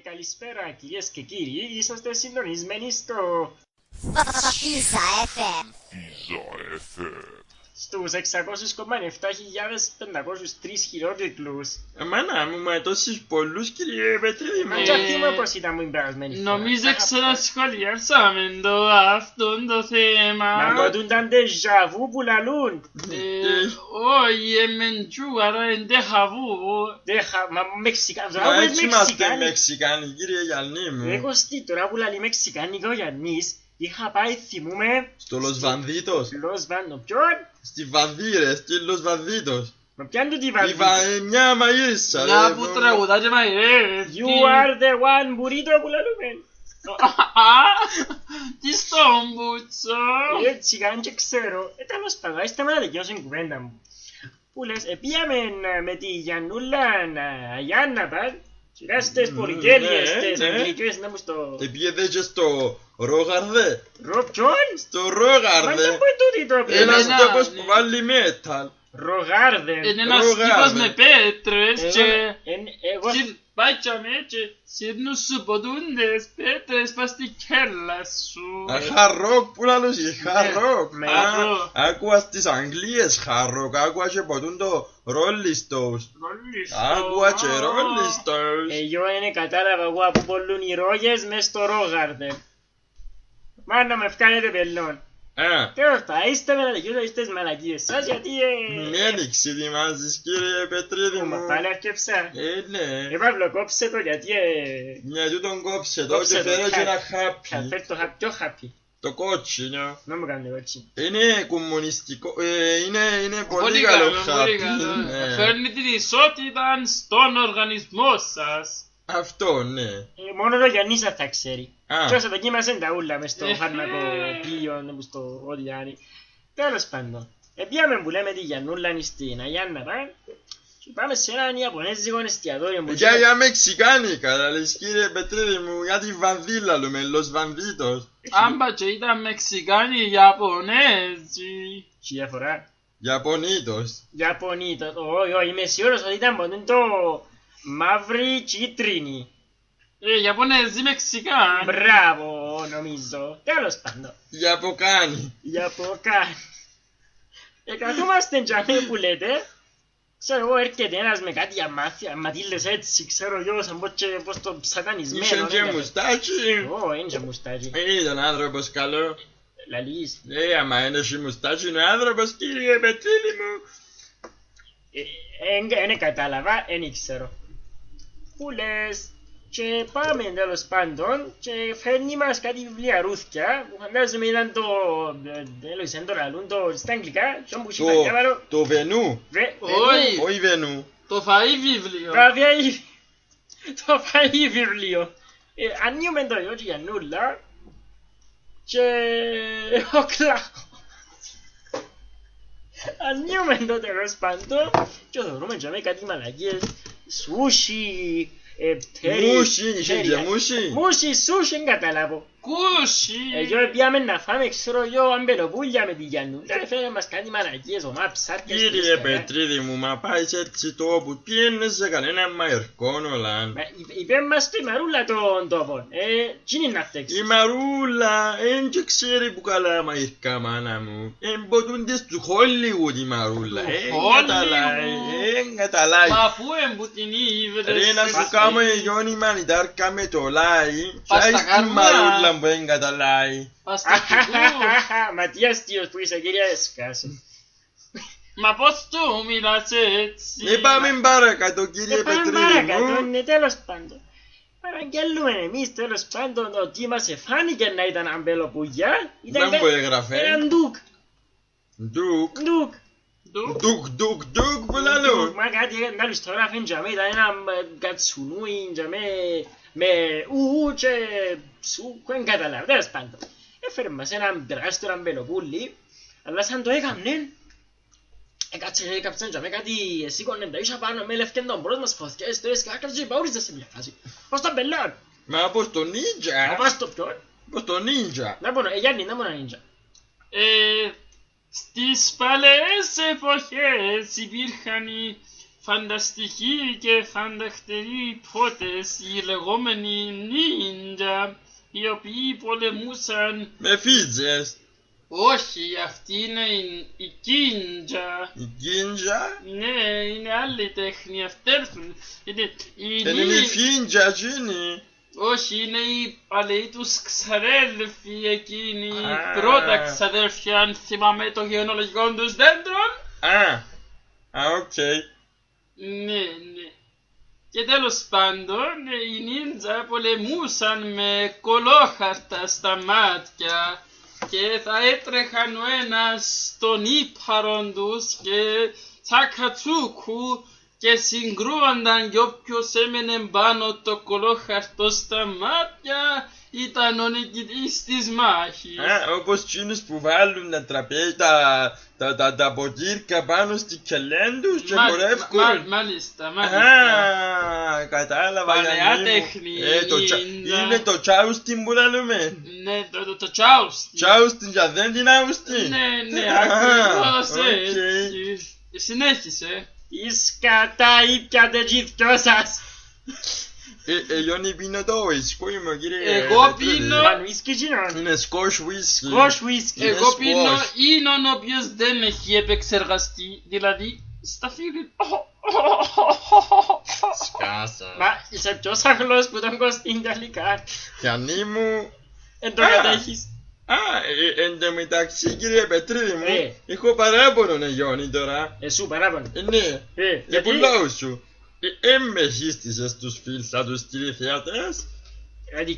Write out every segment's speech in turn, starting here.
Καλησπέρα κυρίες και κύριοι, είσαστε συντονισμένοι στο... Φύσα FM. στους 607.503 χιλιόμετρους. Εμένα μου με τόσους πολλούς κύριε Πετρίδη Μα μου. και αυτή μου πως ήταν μου την περασμένη φορά. Νομίζω ξανασχολιάσαμε αυτόν το Μα θέμα. τότε ήταν déjà vu που λαλούν. Όχι, εμεντζού, άρα εντέχαβου. Μα Μεξικάνος, Μα τώρα που έτσι είναι είμαστε Μεξικάνοι. Μεξικάνοι κύριε Γιάννη μου. Εγώ στη τώρα που λαλεί Μεξικάνικο ο Γιάννης, είχα πάει θυμούμε Στο Los Banditos. Los Βάνο. Ποιον? Στη Βανδί ρε, στη Los Banditos. Μα ποιαν του τη βαλεί. Μια μαγείρισα Να που τραγουδά και μαϊρεύει. You are the one burrito που λαλούμε. Τι στον μπούτσο. Έτσι καν και ξέρω. Τέλος πάντων, είστε με να δικαιώσουν την κουβέντα μου. Που λες, πήγαμε με τη Γιαννούλα Αγιάννα παν. Σειράς τις πολυτέλειες, τις αγγλικές, να μου στο... Επίεδε και στο Ρόγαρδε. Ποιον? Στο Μα Ρόγαρδε. δεν μπορεί τούτη το Ένας πλέον. τόπος που βάλει metal. Ρογάρδε. Είναι ένας Ρογάρδε. κήπος με πέτρες και... Εγώ... Πάτσαμε και σύρνουν σου ποτούντες πέτρες πας στη κέλα σου. Χαρόκ που λαλούσι, χαρόκ. με χαρόκ. Άκουα στις Αγγλίες χαρόκ, άκουα και ποτούν το Rolling Stones. Άκουα και Rolling Stones. Εγώ είναι κατάλαβα εγώ από πολλούν οι ρόγες μες στο Ρόγαρδε. Μάνα με φκάνετε πελών. Τέλος πάντων, είστε με να δικαιώσετε τις μαλακίες σας γιατί... Μην εξετοιμάζεις κύριε Πετρίδη Μα μου. πάλι αρκεψά. Ναι. Παύλο, κόψε το γιατί... Μια τούτον κόψε το Κόψε και το, φέρω και ένα Θα χάπι. φέρει το πιο χάπι. Το κότσινο. Να μου κάνει έτσι. Είναι κομμουνιστικό, είναι πολύ Πολύ καλό καλό, πολύ χάπι. καλό. Ναι. Φέρνει την ισότητα στον οργανισμό σας. Αυτό ναι. Μόνο το Γιάννης θα ξέρει. Α. Και όσο δοκίμασαν τα ούλα μες στο φαρμακοποιείο, στο ό,τι κάνει. Τέλος πάντων. Πήγαμε που λέμε τη Γιαννούλα στην Αγιάννα πάνε. Και πάμε σε έναν Ιαπωνέζικο εστιατόριο που... Για μεξικάνικα, θα λες κύριε Πετρίδη μου, για τη Βανδίλα λέμε, Los Banditos. Άμπα και ήταν Μεξικάνοι, Ιαπωνέζοι. Τι διαφορά. Ιαπωνίτος. Ιαπωνίτο. Όχι, είμαι σίγουρος ότι ήταν ποτέ το μαύρη κίτρινη. Ιαπωνέζοι Μεξικάνοι. Μπράβο, νομίζω. Τέλος πάντων. Ιαπωκάνι. Ιαπωκάνι. Κρατούμαστε τζαμί που λέτε. Ξέρω εγώ έρχεται ένας με κάτι αματήλες έτσι, ξέρω εγώ σαν πως το σατανισμένο. Είσαι και μουστάκι. Ω, είναι και μουστάκι. Ήταν άνθρωπος καλό. Λαλείς. Άμα είναι και μουστάκι είναι άνθρωπος κύριε Πετρίδη μου. Εν κατάλαβα, εν ήξερα. Που λες. Και πάμε τέλος πάντων και φέρνει μας κάτι βιβλιαρούθκια που φαντάζομαι ήταν το... Έλος, εν το λαλούν το στα αγγλικά. Ποιον που είχε διάβαλο. Το Βενού. Όχι, Όχι Βενού. το φαΐ βιβλίο. Το φαΐ βιβλίο. Ανοίγουμε το γιο και Γιαννούλα και οκλά. Ανοίγουμε το τέλος πάντων και θεωρούμε και με κάτι μαλακίες. Σούσι. Μούσι, είσαι και μούσι. Μούσι, σούσι, εν καταλάβω. Κούσι. Εγώ πήγαμε να φάμε, ξέρω εγώ, αμπελοπούλια με τη Γιαννούλα. Έφερε μας κάτι μαλακίες, ομά ψάρκες. Κύριε Πετρίδη μου, μα πάει έτσι τόπο, πιένες σε κανένα μαερκόνολαν. Είπε μας το η Μαρούλα τον τόπο. Τι είναι να φταίξει. Η Μαρούλα, εν και ξέρει που καλά μαερκά μάνα μου. Εν ποτούντες του Χόλιγουτ η Μαρούλα. Εν καταλάει. Μα πού εμπούτην ήβρες. Ρε να σου κάνω γιόνι μανιτάρκα με το λάι. Πας Φάεις τα την καρμά. Μαρούλα που εν καταλάει. Πας στα κουκού. Μα τι αστείος που είσαι κυρία έσκασε. Μα πώς του μιλάς έτσι. Πάμε παρακάτω κύριε Πάμε Πετρίδη παρακάτω, μου. είναι τέλος πάντων. Παραγγέλνουμε εμείς τέλος πάντων ότι μας εφάνηκε να ήταν αμπελοπούλια. Δεν μου έγραφε. Έναν ντουκ. Ντουκ. Ντουκ. Ντουκ που λαλούν. Μα κάτι να λουστογράφεν τζαμέ, ήταν ένα κατσουνούι τζαμέ με ου και σου, δεν καταλάβω, τέλος πάντων. Έφερε μας έναν τεράστιο αμπελοπούλι, αλλά σαν το έκαμνεν, έκαψαν τζαμέ κάτι, σήκωνε τα ίσια πάνω με λευκέν τον πρώτος μας φωθιές, το έσκα, άκρατσε και παούριζε σε μια φάση. Πώς τον πελάν. Μα πως το νίντζα. Πώς το ποιον. Πως το νίντζα. Να πω, Γιάννη, να πω να νίντζα. Στις παλαιές εποχές υπήρχαν οι φανταστική και φανταχτερή υπόθεση, οι λεγόμενοι νίντζα, οι οποίοι πολεμούσαν. Με φίτζες. Όχι, αυτή είναι η κίντζα. Η κίντζα. Ναι, είναι άλλη τέχνη, αυτέρθουν. Είναι η φίντζα εκείνη. Όχι, είναι οι παλαιοί τους ξαδέλφοι εκείνοι, πρώτα ξαδέλφια, αν θυμάμαι το γεωνολογικό τους δέντρον. Οκ. Ναι. Και τέλος πάντων, οι νίντζα πολεμούσαν με κολόχαρτα στα μάτια και θα έτρεχαν ο ένας στον ύπαρον τους και τσακατσούκου και συγκρούονταν κι όποιος έμενε πάνω το κολόχαρτο στα μάτια ήταν ο νικητής της μάχης. Όπως εκείνους που βάλουν τα τραπέζια, τα ποτήρκα πάνω στη κελέν τους και χορεύκουν. Μάλιστα. Κατάλαβα. Παλαιά τέχνη. Είναι το τσάουστιν που λέμε. Ναι, το τσάουστιν. Τσάουστιν για δεν την άουστιν. Ναι, ακριβώς έτσι. Συνέχισε. Εις κατά ήπιατε τζιθκιό σας. Γιόνι πίνω το ουίσκι μου κύριε. Εγώ πίνω. Είναι σκόσ ουίσκι. Εγώ πίνω ίνον ο οποίος δεν έχει επεξεργαστεί. Δηλαδή στα φίλη. Σκάσα. Μα είσαι ποιος αγλός που τον κοστήν τελικά. Γιάννη μου. Εν το κατέχεις. Εν τω μεταξύ κύριε Πετρίδη μου, έχω παράπονο Γιόνι τώρα. Εσύ παράπονο. Ναι, για που λόγω σου. Με χίστησες τους φίλους σαν τους τηλεθεατές. Δηλαδή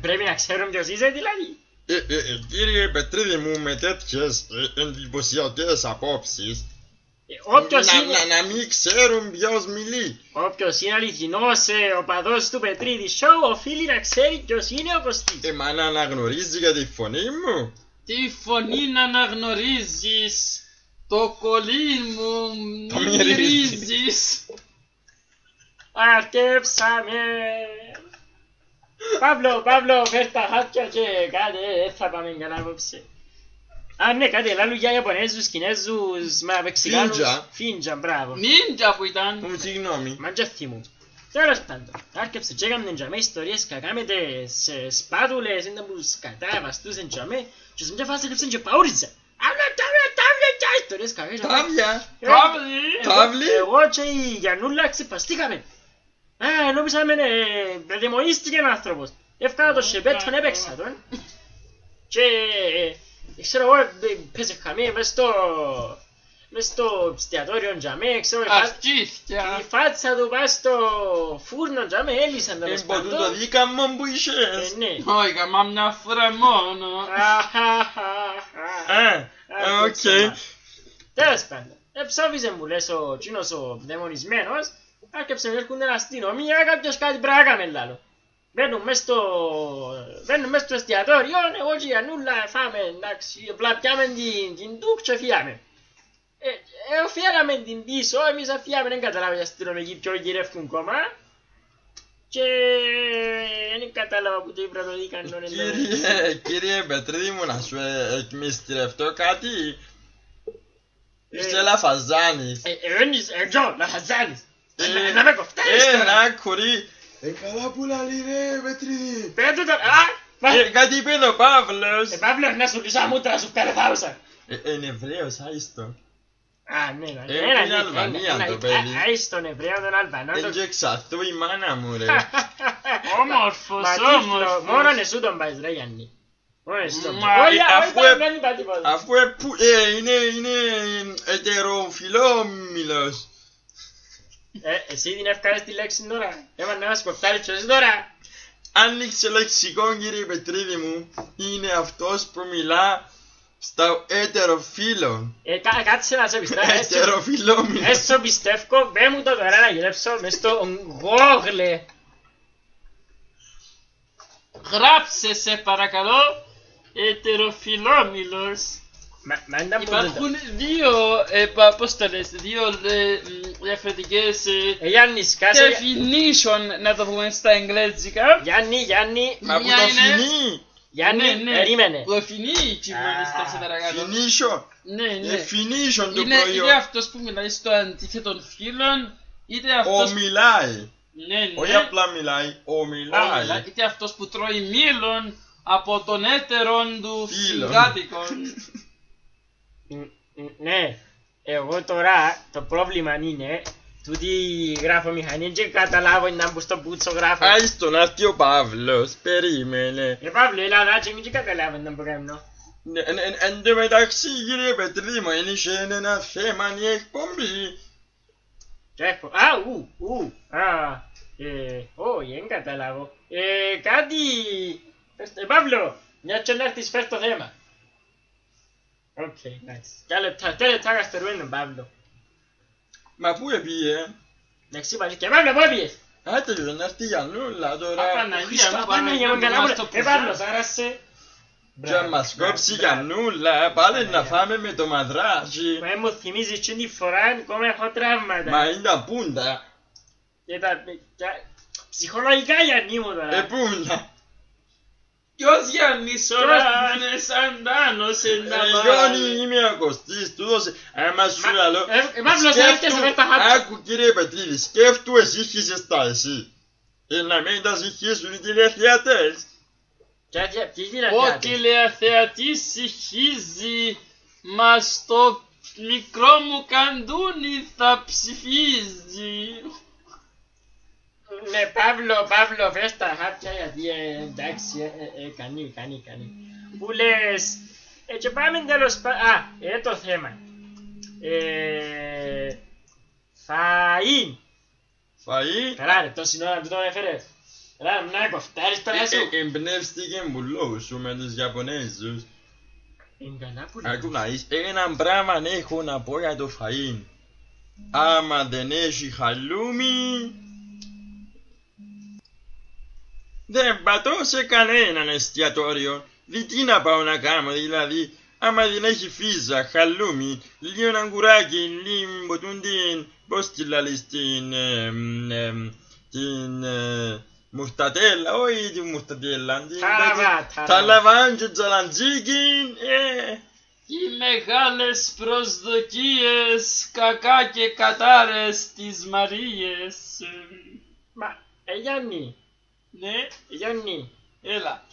πρέπει να ξέρουν ποιος είσαι δηλαδή. Κύριε Πετρίδη μου, με τέτοιες εντυπωσιωτές απόψεις, να μην ξέρουν ποιος μιλεί. Όποιος είναι αληθινός οπαδός του Πετρίδη Show οφείλει να ξέρει ποιος είναι ο Κωστής. Μα να αναγνωρίζει για τη φωνή μου. Τι φωνή να αναγνωρίζεις, το κολλήν μου μυρίζεις. Αρτέψαμε. Παύλο, φέρ' τα χάπια και κάτε, θα πάμε καλά απόψε. Ναι, κάτι λάλλου για Ιαπωνέζους, Κινέζους, Μεξικάνους. Φίντζα, μπράβο. Νίντζα που ήταν. Συγγνώμη. Μαντζαθί μου. Τέλος πάντων, άρκεψε και έκαμε τζαμέ ιστορίες κακά με τις σπάτουλες, ήταν που σκατά βαστούσαν τζαμέ και σε μια φάση έκαψαν και παούριζα. Τάβλια, ιστορίες κακές. Τάβλι. Εγώ και η Γιαννούλα ξεπαστήκαμε. Νόμιζαμε δαιμονίστηκε ο άνθρωπος. Έφκανα το σεπέτον, έπαιξα τον. Και ξέρω εγώ πέσε χαμή μες στο εστιατόριο τζαμέ, ξέρω η φάτσα του πας στο φούρνο τζαμέ, έλυσαν τέλος πάντων. Το δίκαμον που είσες. Ναι. Όχι, καμά μια φορά μόνο. Οκ. Τέλος πάντων, ψόφιζε μου λες ο τσίνος ο δαιμονισμένος, άρχεψε να έρχονται αστυνομία, κάποιος κάτι πράγαμε λάλο. Μπαίνουν μες στο εστιατόριο, εγώ και η Ανούλα φάμε, εντάξει, πλαπιάμε την τούκ και φύγαμε. Φύγαμε την πίσω, εμείς αφιάμε, δεν καταλάβα οι αστυνομικοί ποιο γυρεύκουν κόμμα. Και δεν κατάλαβα που το είπα το δίκαν. Κύριε Πετρίδη μου, να σου εκμυστηρευτώ κάτι. Είσαι λαφαζάνης. Εγώ, λαφαζάνης. Να με κοφτάρεις τώρα. Άκουρη. Καλά που λαλεί ρε Πετρίδη. Πέτω τώρα. Κάτι είπε ο Παύλος. Παύλος, να σου λύσω αμούτρα σου καλεθάουσα. Είναι Εβραίος, άιστο. Είναι Αλβανία το παιδί. Άιστον Εβραίο τον Αλβανό. Έτσι εξαθού η μάνα μου ρε. Όμορφος. Μόνον εσού τον πάεις ρε Γιάννη. Αφού είναι ετεροφιλόμιλος. Εσύ την εύκαλες τη λέξη τώρα. Έμανε να μας κοφτάρεις ποιος τώρα. Άνοιξε λεξικό κύριε Πετρίδη μου. Είναι αυτός που μιλά στα ετεροφίλων. Κάτσε να σε πιστεύω. Ετεροφιλόμιλος. Έσω πιστεύω, μπέ μου το τώρα να γυρέψω μες στο Google. Γράψε σε παρακαλώ, ετεροφιλόμιλος. Υπάρχουν δύο, πώς το λες, δύο διαφορετικές definition, να το πούμε στα εγγλέζικα. Γιάννη. Μα που το φινί. Γιάννη, Ναι, περίμενε. Το φινίτσι μάλιστα σε παρακαλώ. Φινίσιο. Ναι. Φινίσιο το Είναι είτε προϊόν. αυτός που μιλάει στο αντίθετο φύλλον, είτε αυτός... Ομιλάει. Ναι. Όχι απλά μιλάει, ομιλάει. Είτε αυτός που τρώει μήλον από τον έτερον του Φύλλον. συγκάτοικον. Ναι, εγώ τώρα το πρόβλημα είναι τούτη γράφω μηχανή και καταλάβω να μπω στο πούτσο γράφω. Άιστον έρθει ο Παύλος, περίμενε. Παύλο, έλα να και μην καταλάβω να μπω κάνω. Εν τω μεταξύ κύριε Πετρίμο, είναι ένα θέμα η εκπομπή. Όχι, δεν καταλάβω. Κάτι... Παύλο, μια και να έρθεις φέρ το θέμα. Οκ, nice. Τέλε λεπτά καθυστερούμε, Παύλο. Μα πού επίε? Εντάξει, πάλι και Παύλο, πού έπιες? Άντε δεν έρθει η Γιαννούλα τώρα. Παναγία μου, καλά μου, Παύλο, σάρασε. Και αν μας κόψει η Γιαννούλα, πάλι να φάμε με το μαδράκι. Μα μου θυμίζεις και τη φορά, ακόμα έχω τραύματα. Μα είναι τα πούντα. Ψυχολογικά Γιάννη μου τώρα. Πούντα. Ποιος Γιάννης τώρα είναι σαν Τάνος εν τα Γιάννη είμαι ο Κωστής, του δώσε. Άμα σου λαλώ. Παύλο, θα έφτιασε με τα χάπια. Άκου κύριε Πετρίδη, σκέφτου εσύ χύσες τα εσύ. Να μην τα συγχύσουν οι τηλεθεατές. Ο τηλεθεατής συγχύζει, μα στο μικρό μου καντούνι θα ψηφίζει. Ναι, Παύλο, πες τα χάπια γιατί εντάξει, κάνει. Που λες, και πάμε τέλος πάντων, το θέμα. Φαΐ. Καλά ρε, τόση ώρα που το έφερες. Καλά, να κοφτάρεις τώρα σου. Εμπνεύστηκε μου λόγου σου με τους Ιαπωνέζους. Καλά που Ακού να είσαι, έναν πράγμα έχω να πω για το φαΐν. Άμα δεν έχει χαλούμι, δεν πατώ σε κανέναν εστιατόριο. Τι να πάω να κάνω δηλαδή, άμα δεν έχει φύζα, χαλούμι, λίγο αγκουράκι, λίγο την, πώς τη λαλείς, την μουρτατέλα, όχι την μουρτατέλα, τα λαβάν τζαλαντζίκιν, Οι μεγάλες προσδοκίες, κακά και κατάρες της Μαρίες. Μα, Γιάννη. Ναι, Γιάννη. έλα.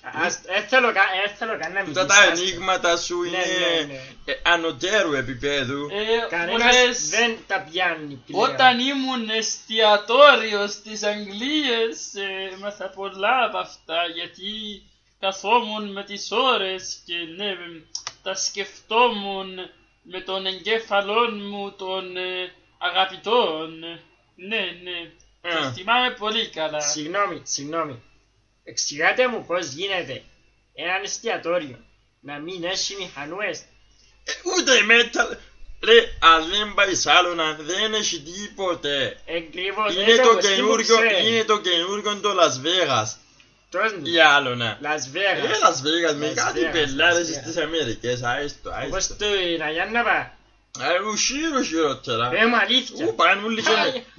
Θέλω κανένα μιλήσεις. Τούτα τα ενίγματα σου είναι ανωτέρου επίπεδου. Κανένας δεν τα πιάνει πλέον. Όταν ήμουν εστιατόριο στις Αγγλίες, έμαθα πολλά από αυτά, γιατί καθόμουν με τις ώρες και ναι, τα σκεφτόμουν με τον εγκέφαλό μου των αγαπητών. Ναι. Το θυμάμαι πολύ καλά. Συγγνώμη. Εξηγάτε μου πώς γίνεται έναν εστιατόριο να μην έχει μηχανούες. Ούτε μέτρα. Ρε, αν δεν πάεις άλλο να δεν έχει τίποτε. Είναι το καινούργιο το Las Vegas. Ή άλλο να. Las Vegas. Las Vegas με κάτι πελάρες στις Αμερικές. Άιστο. Όπως το Ραγιάνναβα. Χειρότερα. Μου αλήθεια.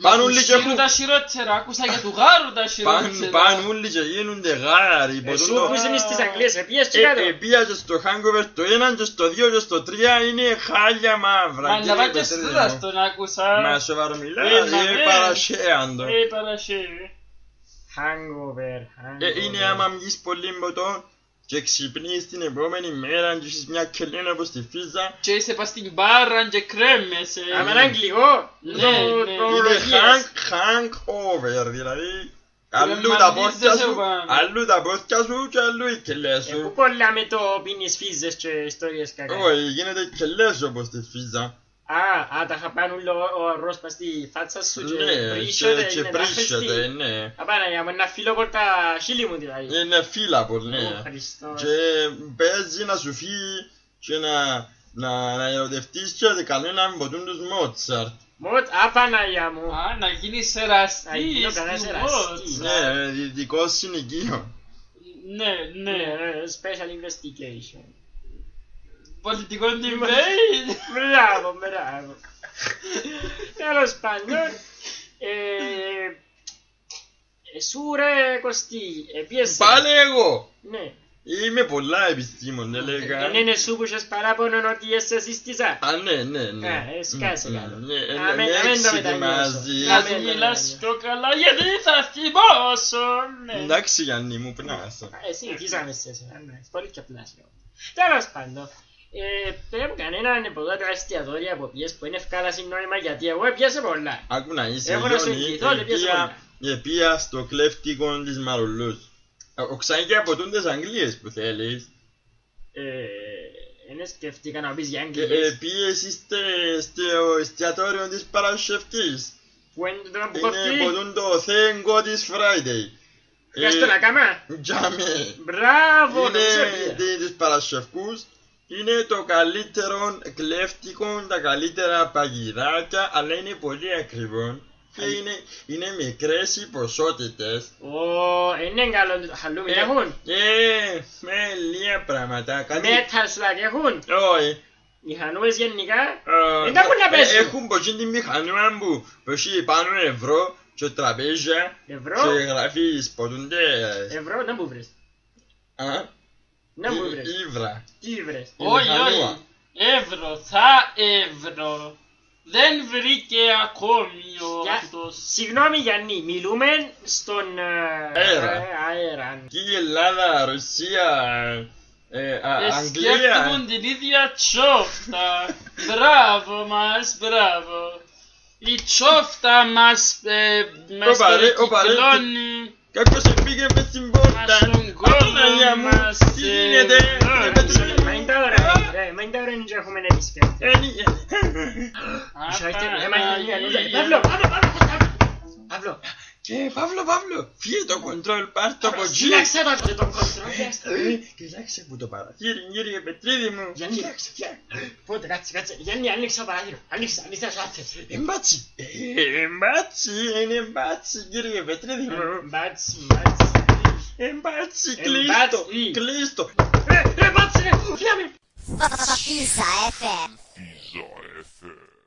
Πάνε όλοι και έχουν τα χειρότερα, άκουσα για του γάρου τα χειρότερα. Πάνε όλοι και γίνονται γάροι. Εσύ που είσαι στις Αγγλίες, επίες και κάτω. Επία και στο Hangover το 1 και στο 2 και στο 3 είναι χάλια μαύρα. Μα να βάλτε στούδα στον άκουσα. Μα σοβαρό μιλάς, παρασέαντο. Hangover. Είναι άμα μγείς πολύ ποτό και ξυπνείς την επόμενη μέρα και έχεις μια κελένα από στη φύζα. Και είσαι πας στην μπάρα και κρέμεσαι. Άμα είναι αγγλικό. Είναι hangover, δηλαδή αλλού τα πόδια σου και αλλού οι κελές σου. Πού κολλάμε το πίνεις φύζες και ιστορίες κακά. Όχι, γίνεται κελές όπως τη φύζα. Τα είχα πάνω ο αρρός πας στη φάτσα σου και πρίσσεται, ναι. Απάναγια μου, ένα φύλλο από τα χείλη μου δηλαδή. Είναι φύλλαπος, ναι. Και παίζει να σου φύγει και να ερωτευτείς και κανέναν ποτούν τους Μότσαρτ. Απάναγια μου. Να γίνεις εραστής του Μότσαρτ. Ναι, δικό συνοικείο. Ναι. Special investigation. Πολιτικό debate. Μπράβο. Τέλος πάντων, σου ρε Κωστή, πάλι εγώ. Ναι. Είμαι πολλά επιστήμον, δεν λέγα. Δεν είναι σου που είχες παράπονο ότι είσαι συστήσα. Α, ναι. Σκάσε καλό. Αμέν το μετανιώσω. Ας μιλάς πιο καλά γιατί θα θυμώσω. Εντάξει Γιάννη μου, πνάσω. Εσύ, τι θα με σέσαι, πολύ και πλάσιο. Τέλος πάντων, πρέπει κανέναν από εδώ τα εστιατόρια που πιες που είναι ευκάλαση νόημα γιατί εγώ πιέσα πολλά. Άκου να είσαι Έχω να σου εγγυηθώ ότι πιέσα πολλά. Επία στο κλέφτικο της Μαρουλούς. Οξάνε και από τούντες Αγγλίες που θέλεις. Δεν σκεφτήκα να πεις για Αγγλίες. Πήγες στο εστιατόριο της Παρασκευής. Που είναι το που Είναι κοφτεί. ποτούν το Thank God it's Friday. Κάτσε το να κάμα. Τζάμε. Μπράβο, νομίζω Είναι πια. της Παρασκευούς. Είναι το καλύτερο κλέφτικο, τα καλύτερα παγιδάκια, αλλά είναι πολύ ακριβό. Και είναι μικρές οι ποσότητες. Είναι καλό το χαλούμι έχουν. Με λίγα πράγματα. Metal Slug έχουν. Όχι. Οι χανούες γενικά δεν τα έχουν να παίζουν. Έχουν πως είναι τη μηχανούα που έχει πάνω ευρώ και τραπέζια Ευρώ. και γράφεις ποτούντες. Ευρώ, να μου βρεις. Να μου βρεις. Ήβρα. Τι βρες. Όχι, μηχανούα. όχι. Ευρώ. Δεν βρήκε ακόμη ο Για- αυτός. Συγγνώμη Γιάννη, μιλούμε στον αέρα. Και η Ελλάδα, Ρωσία, Αγγλία. Σκέφτηκαν την ίδια τσόφτα. Μπράβο μας, μπράβο. Η τσόφτα μας Οπα, ρε, κυκλώνει. Κάποιος πήγε μες στην πόρτα. Απαναγία μου, τι γίνεται. Μα είναι τα ώρα, μα είναι τα ώρα να έχουμε να επισκέπτες. Παύλο, Παύλο, φύγε το κοντρόλ, πάρ' το από εκεί. σύλλαξε το τον κοντρόλ. Κοιτάξτε που το παραθύρι, κύριε Πετρίδη μου. Γιάννη, πότε, κάτσε, Γιάννη, άνοιξε το παράθυρο, άνοιξε το άθες. Εμπάτσι, είναι μπάτσι, κύριε Πετρίδη μου. Μπάτσι, Εμπάτσι, Εμπάτσι. κλείστο. μπάτσι ρε, φύγαμε. Fisa FM. Isa FM.